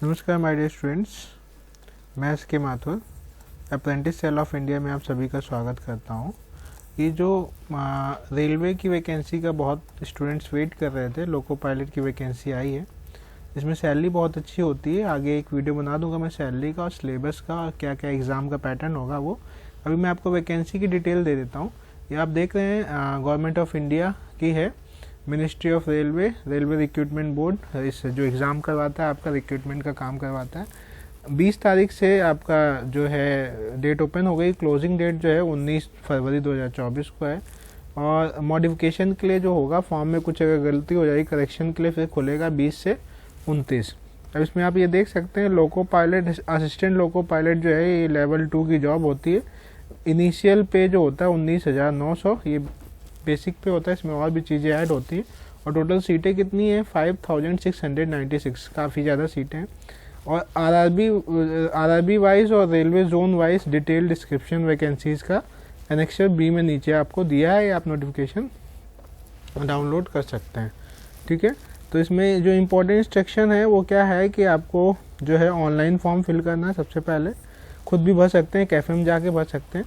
नमस्कार my dear students, मैं S K Mathur apprentice cell of India में आप सभी का स्वागत करता हूं। ये जो रेलवे की वैकेंसी का बहुत स्टूडेंट्स वेट कर रहे थे, लोको पायलट की वैकेंसी आई है। इसमें सैलरी बहुत अच्छी होती है। आगे एक वीडियो बना दूंगा मैं सैलरी का और सिलेबस का और क्या क्या एग्ज़ाम का पैटर्न होगा वो। अभी मैं आपको वैकेंसी की डिटेल दे देता हूँ। ये आप देख रहे हैं गवर्नमेंट ऑफ इंडिया की है, ministry of railway recruitment board इस जो एग्ज़ाम करवाता है, आपका रिक्रूटमेंट का काम करवाता है। 20 तारीख से आपका जो है डेट ओपन हो गई। क्लोजिंग डेट जो है 19 फरवरी 2024 को है। और मॉडिफिकेशन के लिए जो होगा फॉर्म में कुछ अगर गलती हो जाएगी करेक्शन के लिए फिर खुलेगा 20 से 29। अब इसमें आप ये देख सकते हैं loco pilot, assistant loco pilot जो है ये लेवल 2 की जॉब होती है। इनिशियल पे जो होता है 19,900 ये बेसिक पे होता है। इसमें और भी चीज़ें ऐड होती हैं। और टोटल सीटें कितनी हैं 5,696, काफ़ी ज़्यादा सीटें हैं। और आरआरबी वाइज और railway zone wise detail description vacancies का एनेक्सर बी में नीचे आपको दिया है, आप नोटिफिकेशन डाउनलोड कर सकते हैं। ठीक है, तो इसमें जो इम्पोर्टेंट इंस्ट्रक्शन है वो क्या है कि आपको जो है ऑनलाइन फॉर्म फिल करना है। सबसे पहले खुद भी भर सकते हैं, कैफे में जाके भर सकते हैं।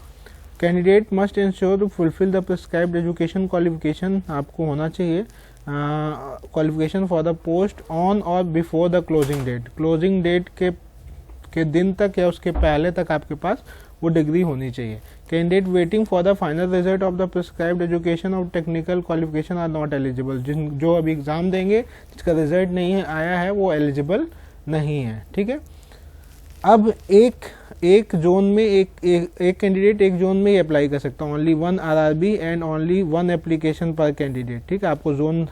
Candidate must ensure to fulfil the prescribed education qualification आपको होना चाहिए। Qualification for the post on or before the closing date. Closing date के दिन तक या उसके पहले तक आपके पास वो डिग्री होनी चाहिए। Candidate waiting for the final result of the prescribed education और technical qualification are not eligible. जो अभी एग्जाम देंगे जिसका रिजल्ट नहीं आया है वो एलिजिबल नहीं है। ठीक है, अब एक जोन में एक कैंडिडेट एक जोन में ही अप्लाई कर सकता है। Only 1 RRB and only 1 application पर कैंडिडेट। ठीक है, आपको जोन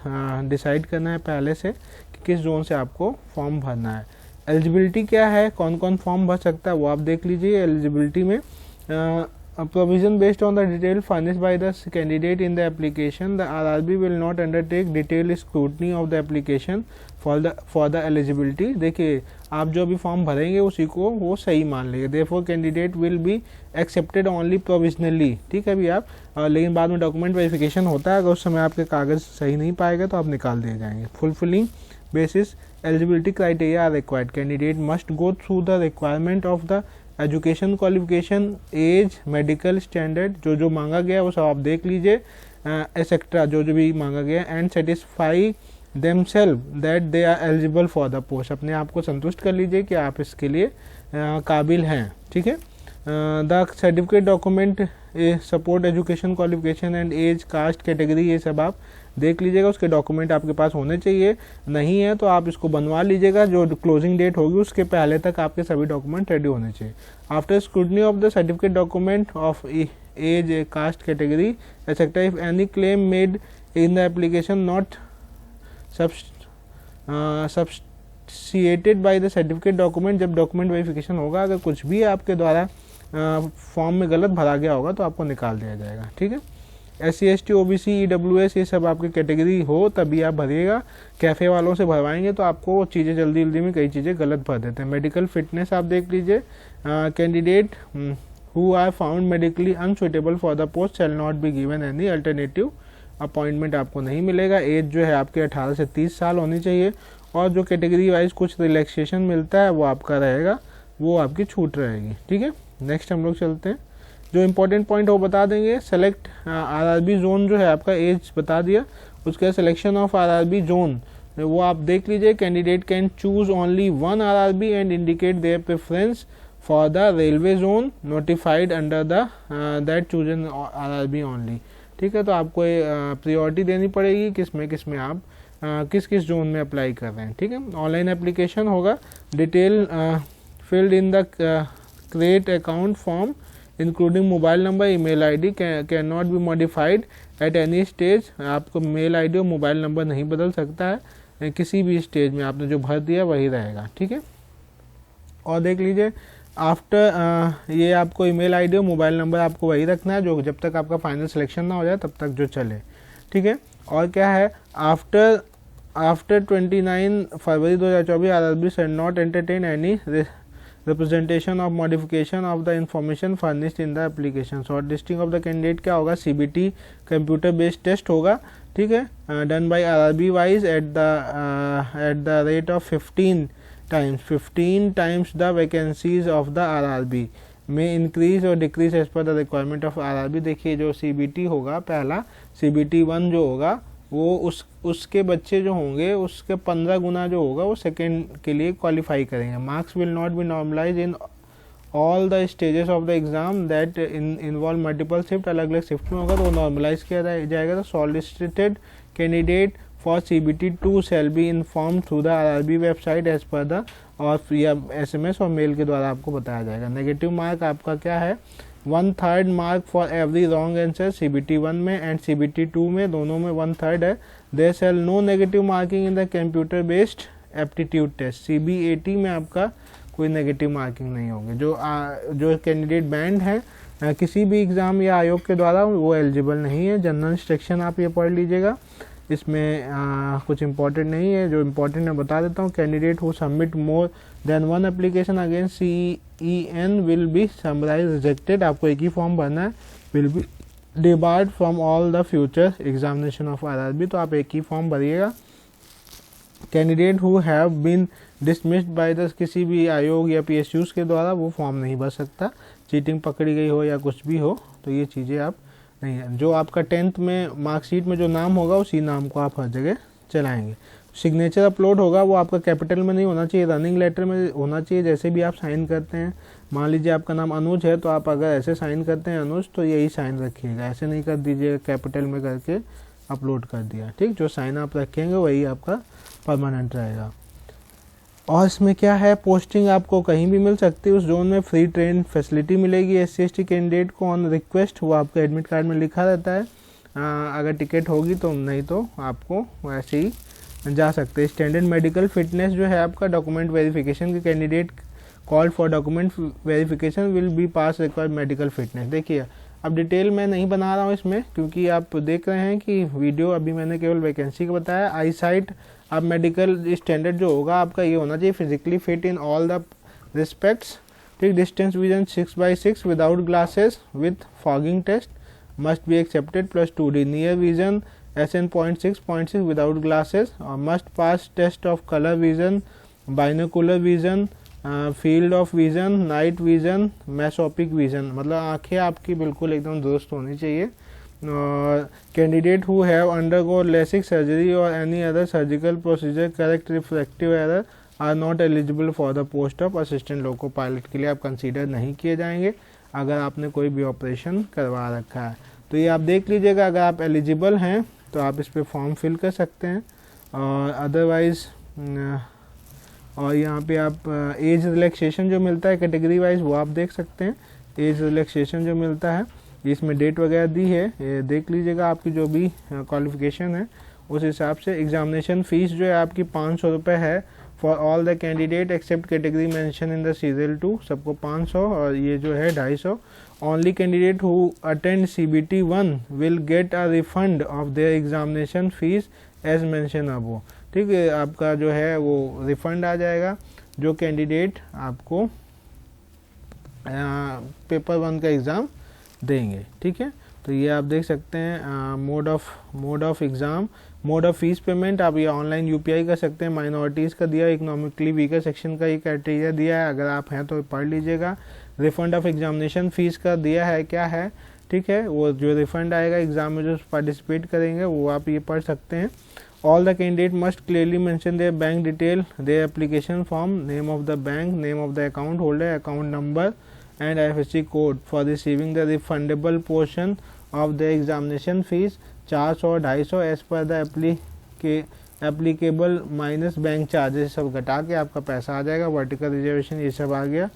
डिसाइड करना है पहले से कि किस जोन से आपको फॉर्म भरना है। एलिजिबिलिटी क्या है, कौन कौन फॉर्म भर सकता है वो आप देख लीजिए। एलिजिबिलिटी में provision based on the detail furnished by the candidate in the application, the RRB will not undertake detailed scrutiny of the application for the eligibility। देखिए आप जो भी फॉर्म भरेंगे उसी को वो सही मान लेंगे। therefore candidate will be accepted only provisionally। ठीक है, अभी आप लेकिन बाद में डॉक्यूमेंट वेरिफिकेशन होता है, अगर उस समय आपके कागज़ सही नहीं पाएगा तो आप निकाल दिए जाएंगे। Fulfilling basis eligibility criteria are required। candidate must go through the requirement of the education qualification, age, medical standard जो मांगा गया वो सब आप देख लीजिए, एक्सेट्रा जो भी मांगा गया। And satisfy themselves that they are eligible for the post. अपने आप को संतुष्ट कर लीजिए कि आप इसके लिए काबिल हैं। ठीक है, the certificate document support education qualification and age, caste, category ये सब आप देख लीजिएगा। उसके डॉक्यूमेंट आपके पास होने चाहिए, नहीं है तो आप इसको बनवा लीजिएगा। जो क्लोजिंग डेट होगी उसके पहले तक आपके सभी डॉक्यूमेंट रेडी होने चाहिए। After scrutiny of the certificate document of age, caste, category etcetera, if any claim made in the application not substantiated by the certificate document, जब डॉक्यूमेंट वेरिफिकेशन होगा अगर कुछ भी आपके द्वारा फॉर्म में गलत भरा गया होगा तो आपको निकाल दिया जाएगा। ठीक है, SC ST OBC EWS ये सब आपकी कैटेगरी हो तभी आप भरिएगा। कैफ़े वालों से भरवाएंगे तो आपको चीज़ें जल्दी में कई चीज़ें गलत भर देते हैं। मेडिकल फिटनेस आप देख लीजिए। Candidate who are found medically unsuitable for the post shall not be given any alternative appointment, आपको नहीं मिलेगा। एज जो है आपके 18 से 30 साल होनी चाहिए। और जो कैटेगरी वाइज कुछ रिलैक्सेशन मिलता है वो आपका रहेगा, वो आपकी छूट रहेगी। ठीक है, नेक्स्ट हम लोग चलते हैं। जो इम्पोर्टेंट पॉइंट वो बता देंगे। सेलेक्ट आरआरबी जोन जो है आपका एज बता दिया। उसका सिलेक्शन ऑफ आरआरबी जोन वो आप देख लीजिए। Candidate can choose only 1 RRB and indicate their preference for the railway zone notified under the that chosen RRB only. ठीक है, तो आपको प्रायोरिटी देनी पड़ेगी किस में आप किस जोन में अप्लाई कर रहे हैं। ठीक है, ऑनलाइन एप्लीकेशन होगा। Detail filled in the create account form including mobile number, email ID can not be modified at any stage. आपको मेल आईडी और मोबाइल नंबर नहीं बदल सकता है किसी भी स्टेज में। आपने जो भर दिया वही रहेगा। ठीक है, और देख लीजिए आफ्टर ये आपको ईमेल आईडी और मोबाइल नंबर आपको वही रखना है जो जब तक आपका फाइनल सिलेक्शन ना हो जाए तब तक जो चले। ठीक है, और क्या है after 29 February 2024 RRB shall not entertain any representation of modification of the information furnished in the application. Short listing of the candidate क्या होगा, CBT कंप्यूटर बेस्ड टेस्ट होगा। ठीक है, done by RRB wise at the rate of 15 times 15 times the vacancies of the RRB may increase or decrease as per the requirement of RRB। देखिए जो CBT होगा पहला, CBT 1 जो होगा वो उसके बच्चे जो होंगे उसके 15 गुना जो होगा वो सेकेंड के लिए क्वालिफाई करेंगे। Marks will not be normalise in all the stages of the exam that involve multiple shift, अलग अलग शिफ्ट में होगा तो वो नॉर्मलाइज किया जाएगा। तो solicited candidate for CBT 2 shall be inform through the RRB website as per the, और या SMS और मेल के द्वारा आपको बताया जाएगा। नेगेटिव मार्क आपका क्या है, 1/3 mark for every wrong answer CBT 1 में एंड CBT 2 में, दोनों में 1/3 है। There shall no negative marking in the computer based aptitude test. CBAT में आपका कोई नेगेटिव मार्किंग नहीं होगी। जो कैंडिडेट बैंड है किसी भी एग्ज़ाम या आयोग के द्वारा वो एलिजिबल नहीं है। जनरल इंस्ट्रक्शन आप ये पढ़ लीजिएगा, इसमें कुछ इंपॉर्टेंट नहीं है, जो इम्पोर्टेंट मैं बता देता हूँ। Candidate who submit more than 1 application against CEN will be summarily rejected. आपको एक ही फॉर्म भरना है, will be debarred from all the future examination of RRB, तो आप एक ही फॉर्म भरिएगा। Candidate who have been dismissed by the, किसी भी आयोग या PSUs के द्वारा वो फॉर्म नहीं भर सकता। चीटिंग पकड़ी गई हो या कुछ भी हो तो ये चीज़ें आप नहीं है। जो आपका 10th में मार्कशीट में जो नाम होगा उसी नाम को आप हर जगह चलाएंगे। सिग्नेचर अपलोड होगा वो आपका कैपिटल में नहीं होना चाहिए, रनिंग लेटर में होना चाहिए। जैसे भी आप साइन करते हैं, मान लीजिए आपका नाम अनुज है तो आप अगर ऐसे साइन करते हैं अनुज, तो यही साइन रखिएगा, ऐसे नहीं कर दीजिएगा कैपिटल में करके अपलोड कर दिया, ठीक। जो साइन आप रखेंगे वही आपका परमानेंट रहेगा। और इसमें क्या है, पोस्टिंग आपको कहीं भी मिल सकती है। उस जोन में फ्री ट्रेन फैसिलिटी मिलेगी SC/ST कैंडिडेट को ऑन रिक्वेस्ट, वो आपके एडमिट कार्ड में लिखा रहता है। अगर टिकट होगी तो, नहीं तो आपको वैसे ही जा सकते हैं। स्टैंडर्ड मेडिकल फिटनेस जो है आपका डॉक्यूमेंट वेरिफिकेशन के candidate called for document verification will be pass required medical fitness. देखिए अब डिटेल मैं नहीं बना रहा हूँ इसमें, क्योंकि आप देख रहे हैं कि वीडियो अभी मैंने केवल वैकेंसी का बताया। आई साइट अब मेडिकल स्टैंडर्ड जो होगा आपका ये होना चाहिए, physically fit in all the respects, ठीक। Distance vision 6/6 without glasses with fogging test must be accepted plus 2D। Near vision SN 0.6 without glasses और must pass test of colour vision, binocular vision, field of vision, night vision, mesopic vision, मतलब आंखें आपकी बिल्कुल एकदम दुरुस्त होनी चाहिए। Candidate who have undergo LASIK surgery और any other surgical procedure correct refractive error are not eligible for the post of assistant loco pilot. के लिए आप कंसीडर नहीं किए जाएंगे अगर आपने कोई भी ऑपरेशन करवा रखा है। तो ये आप देख लीजिएगा, अगर आप एलिजिबल हैं तो आप इस पर फॉर्म फिल कर सकते हैं, और अदरवाइज़ और यहाँ पे आप एज रिलैक्सेशन जो मिलता है कैटेगरी वाइज वो आप देख सकते हैं। एज रिलैक्सेशन जो मिलता है इसमें डेट वगैरह दी है, ये देख लीजिएगा। आपकी जो भी क्वालिफिकेशन है उस हिसाब से। एग्जामिनेशन फ़ीस जो है आपकी 500 रुपये है for all the candidate except category mention in the serial 2, सबको 500, और ये जो है 250। Only candidate who attend CBT 1 will get a refund of their examination fees as mention above, ठीक है। आपका जो है वो रिफंड आ जाएगा जो कैंडिडेट आपको पेपर 1 का एग्ज़ाम देंगे, ठीक है। तो ये आप देख सकते हैं mode of exam, mode of fees payment आप ये ऑनलाइन UPI कर सकते हैं। माइनॉरिटीज़ का दिया, इकोनॉमिकली वीकर सेक्शन का ये क्राइटेरिया दिया है, अगर आप हैं तो पढ़ लीजिएगा। रिफंड ऑफ एग्जामिनेशन फ़ीस का दिया है क्या है, ठीक है। वो जो रिफंड आएगा एग्ज़ाम में जो पार्टिसिपेट करेंगे वो आप ये पढ़ सकते हैं। All the candidate must clearly mention their bank detail, their application form, name of the bank, name of the account holder, account number and IFSC code for receiving the refundable portion of the examination fees 400 और 250 as per the applicable minus bank charges सब घटा के आपका पैसा आ जाएगा। Vertical reservation ये सब आ गया।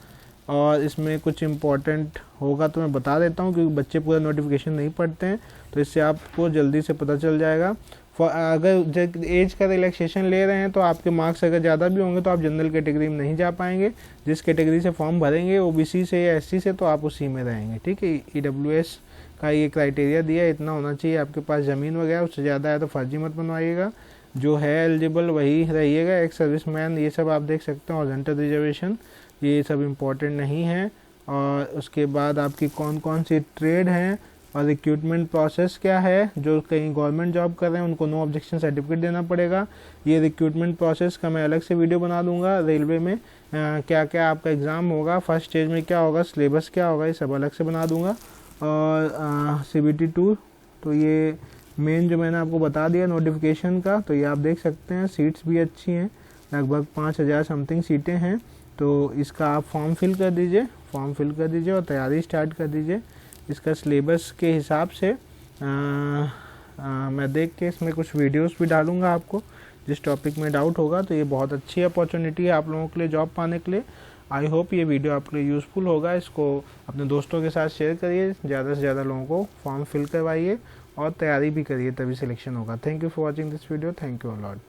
और इसमें कुछ इम्पोर्टेंट होगा तो मैं बता देता हूँ, क्योंकि बच्चे पूरा नोटिफिकेशन नहीं पढ़ते हैं, तो इससे आपको जल्दी से पता चल जाएगा। अगर एज का रिलैक्सेशन ले रहे हैं तो आपके मार्क्स अगर ज़्यादा भी होंगे तो आप जनरल कैटेगरी में नहीं जा पाएंगे। जिस कैटेगरी से फॉर्म भरेंगे OBC से या SC से, तो आप उसी में रहेंगे, ठीक है। EWS का ये क्राइटेरिया दिया है, इतना होना चाहिए आपके पास ज़मीन वगैरह, उससे ज़्यादा है तो फर्जी मत बनवाइएगा। जो है एलिजिबल वही रहिएगा। एक सर्विसमैन ये सब आप देख सकते हैं। हॉरिजॉन्टल रिजर्वेशन ये सब इम्पोर्टेंट नहीं है। और उसके बाद आपकी कौन कौन सी ट्रेड हैं और रिक्रूटमेंट प्रोसेस क्या है, जो कहीं गवर्नमेंट जॉब कर रहे हैं उनको नो ऑब्जेक्शन सर्टिफिकेट देना पड़ेगा। ये रिक्रूटमेंट प्रोसेस का मैं अलग से वीडियो बना दूंगा। रेलवे में क्या क्या आपका एग्ज़ाम होगा, फर्स्ट स्टेज में क्या होगा, सिलेबस क्या होगा, ये सब अलग से बना दूंगा। और CBT 2 तो ये मेन जो मैंने आपको बता दिया नोटिफिकेशन का, तो ये आप देख सकते हैं। सीट्स भी अच्छी हैं, लगभग 5000 समथिंग सीटें हैं। तो इसका आप फॉर्म फिल कर दीजिए, और तैयारी स्टार्ट कर दीजिए। इसका सिलेबस के हिसाब से मैं देख के इसमें कुछ वीडियोस भी डालूंगा आपको, जिस टॉपिक में डाउट होगा। तो ये बहुत अच्छी अपॉर्चुनिटी है आप लोगों के लिए जॉब पाने के लिए। आई होप ये वीडियो आपके लिए यूज़फुल होगा। इसको अपने दोस्तों के साथ शेयर करिए, ज़्यादा से ज़्यादा लोगों को फॉर्म फिल करवाइए और तैयारी भी करिए, तभी सिलेक्शन होगा। Thank you for watching this video. Thank you a lot.